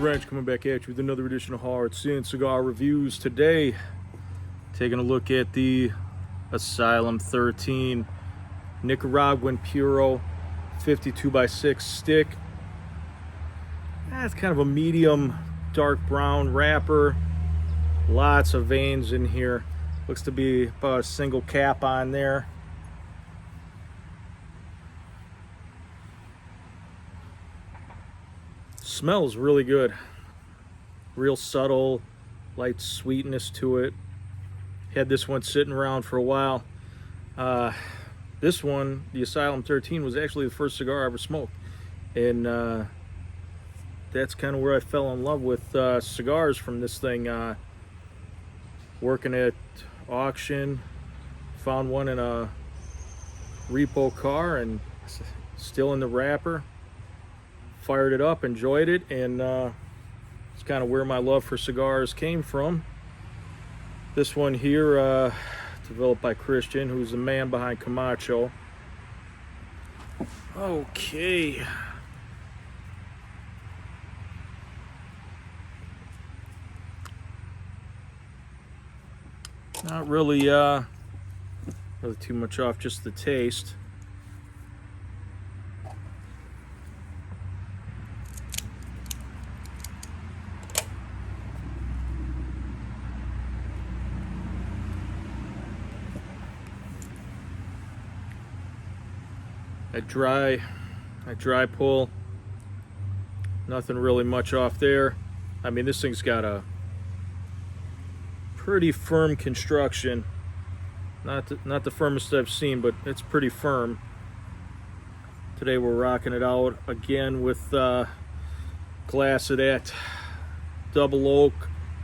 Ranch coming back at you with another edition of Hard Sin Cigar Reviews. Today, taking a look at the Asylum 13 Nicaraguan Puro 52x6 stick. That's kind of a medium dark brown wrapper. Lots of veins in here. Looks to be about a single cap on there. Smells really good. Real subtle, light sweetness to it. Had this one sitting around for a while. This one, the Asylum 13, was actually the first cigar I ever smoked. And that's kind of where I fell in love with cigars from this thing. Working at auction, found one in a repo car and still in the wrapper. Fired it up, enjoyed it, and it's kind of where my love for cigars came from. This one here, developed by Christin, who's the man behind Camacho. Okay. Not really, really too much off, just the taste. That dry pull, nothing really much off there. I mean, this thing's got a pretty firm construction. Not the firmest I've seen, but it's pretty firm. Today we're rocking it out again with glass of that double oak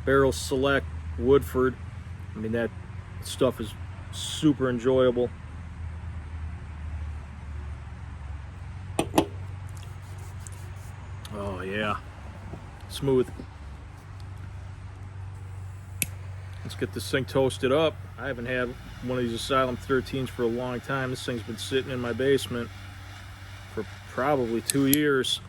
barrel select Woodford. I mean, that stuff is super enjoyable. Oh yeah, smooth. Let's get this thing toasted up. I haven't had one of these Asylum 13s for a long time. This thing's been sitting in my basement for probably 2 years.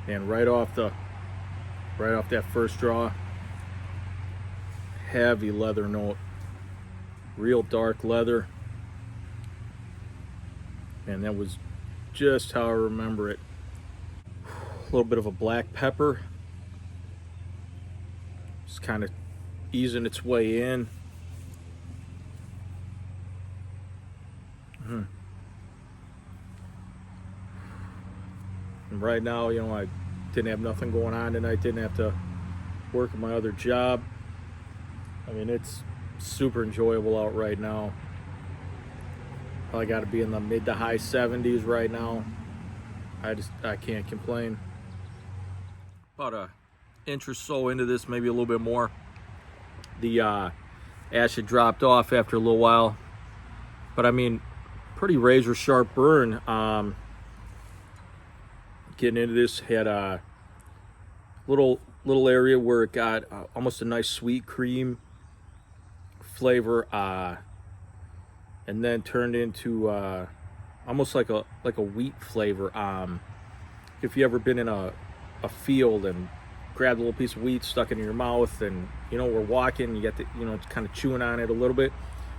And right off that first draw, heavy leather note, real dark leather, and that was just how I remember it. A little bit of a black pepper, just kind of easing its way in. And right now, you know, I didn't have nothing going on tonight, didn't have to work at my other job. I mean, it's super enjoyable out right now. Probably got to be in the mid to high 70s right now. I can't complain. About an inch or so into this, maybe a little bit more. The ash had dropped off after a little while, but I mean, pretty razor sharp burn. Getting into this, had a little area where it got almost a nice sweet cream flavor, and then turned into almost like a wheat flavor. If you ever been in a field and grabbed a little piece of wheat, stuck it in your mouth, and you know, we're walking, you got the, you know, it's kind of chewing on it a little bit,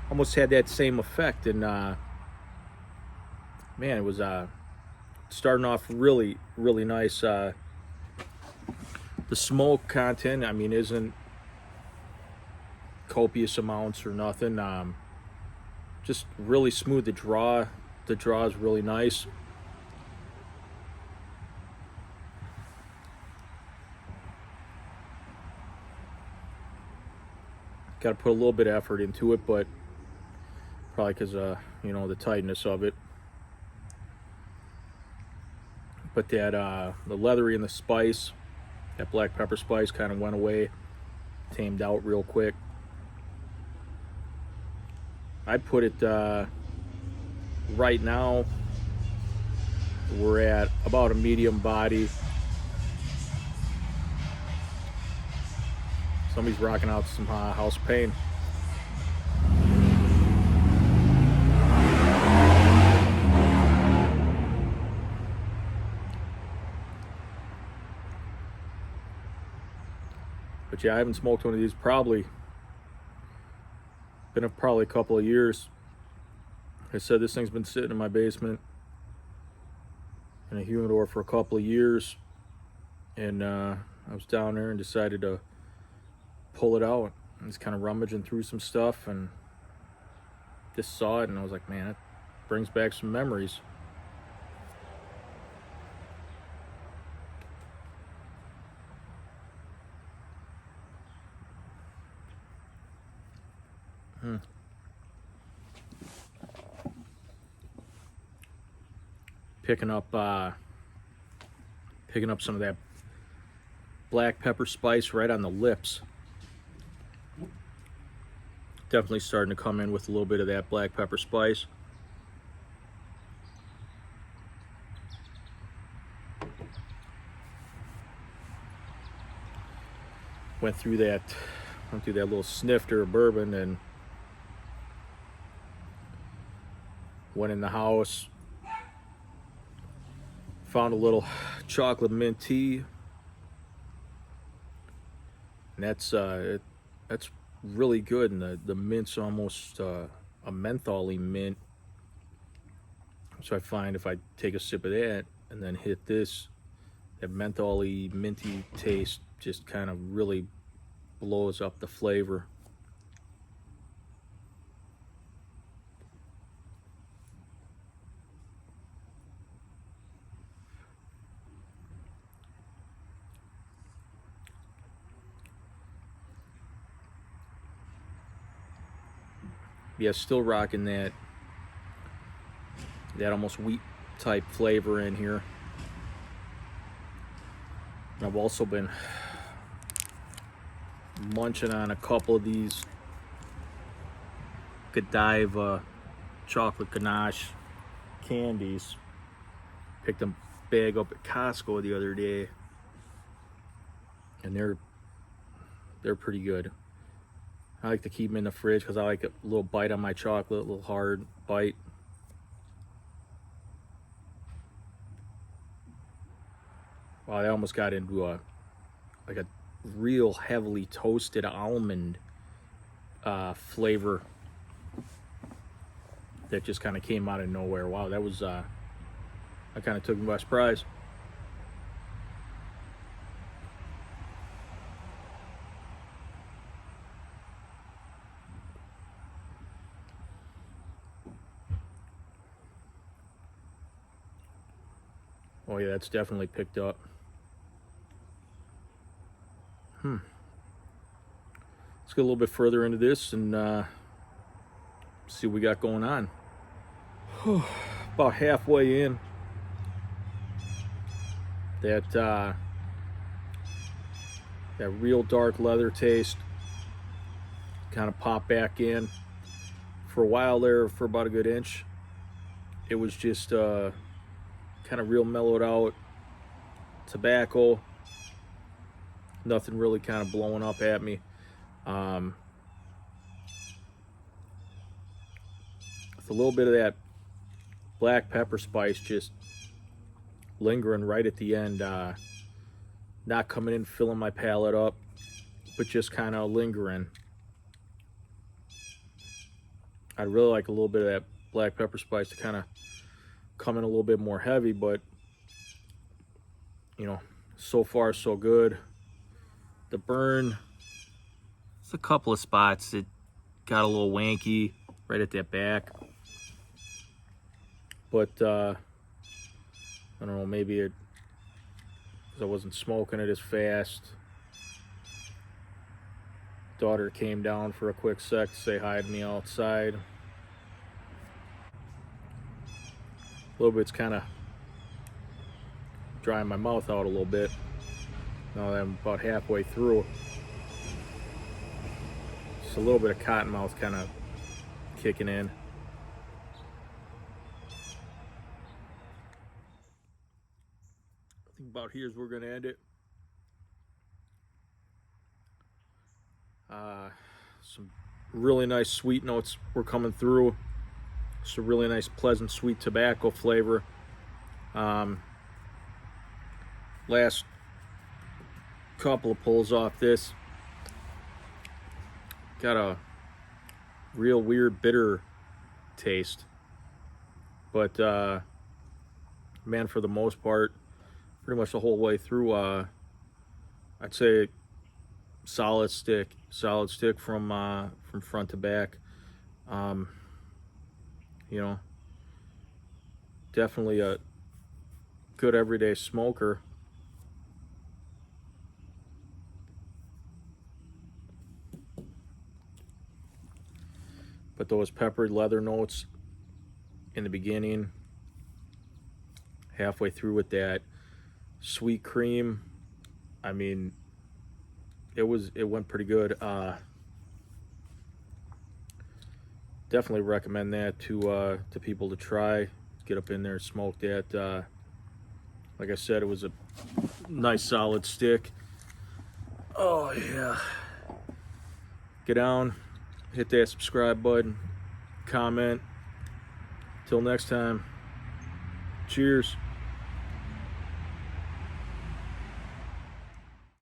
almost had that same effect. And man, it was starting off really nice. The smoke content, I mean, isn't copious amounts or nothing. Just really smooth. The draw is really nice. Got to put a little bit of effort into it, but probably because you know, the tightness of it. But that the leathery and the spice, that black pepper spice, kind of went away, tamed out real quick. I put it right now. We're at about a medium body. Somebody's rocking out some house paint. But yeah, I haven't smoked one of these probably a couple of years. Like I said, this thing's been sitting in my basement in a humidor for a couple of years, and I was down there and decided to pull it out. I was kind of rummaging through some stuff and just saw it, and I was like, man, it brings back some memories. Picking up some of that black pepper spice right on the lips. Definitely starting to come in with a little bit of that black pepper spice. Went through that little snifter of bourbon and went in the house. Found a little chocolate mint tea, and that's really good. And the mint's almost a mentholy mint. So I find if I take a sip of that and then hit this, that mentholy minty taste just kind of really blows up the flavor. Yeah, still rocking that almost wheat type flavor in here. I've also been munching on a couple of these Godiva chocolate ganache candies. Picked a bag up at Costco the other day, and they're pretty good. I like to keep them in the fridge because I like a little bite on my chocolate, a little hard bite. Wow, I almost got into a real heavily toasted almond flavor that just kind of came out of nowhere. Wow, that was I kind of took me by surprise. Oh yeah, that's definitely picked up. Let's get a little bit further into this and see what we got going on. About halfway in. That real dark leather taste kind of popped back in. For a while there, for about a good inch, it was just kind of real mellowed out tobacco. Nothing really kind of blowing up at me. With a little bit of that black pepper spice just lingering right at the end. Not coming in, filling my palate up, but just kind of lingering. I'd really like a little bit of that black pepper spice to kind of come in a little bit more heavy, but you know, so far so good. The burn, it's a couple of spots that got a little wanky right at that back, but I don't know, maybe it because I wasn't smoking it as fast. Daughter came down for a quick sec to say hi to me outside. A little bit's kind of drying my mouth out a little bit. Now that I'm about halfway through. Just a little bit of cottonmouth kind of kicking in. I think about here is where we're gonna end it. Some really nice sweet notes were coming through. It's a really nice, pleasant, sweet tobacco flavor. Last couple of pulls off this, got a real weird bitter taste, but man, for the most part, pretty much the whole way through, I'd say solid stick from front to back. You know, definitely a good everyday smoker. But those peppered leather notes in the beginning, halfway through with that sweet cream, I mean, it went pretty good. Definitely recommend that to people to try. Get up in there and smoke that. Like I said, it was a nice solid stick. Oh yeah. Get down, hit that subscribe button, comment. Till next time. Cheers.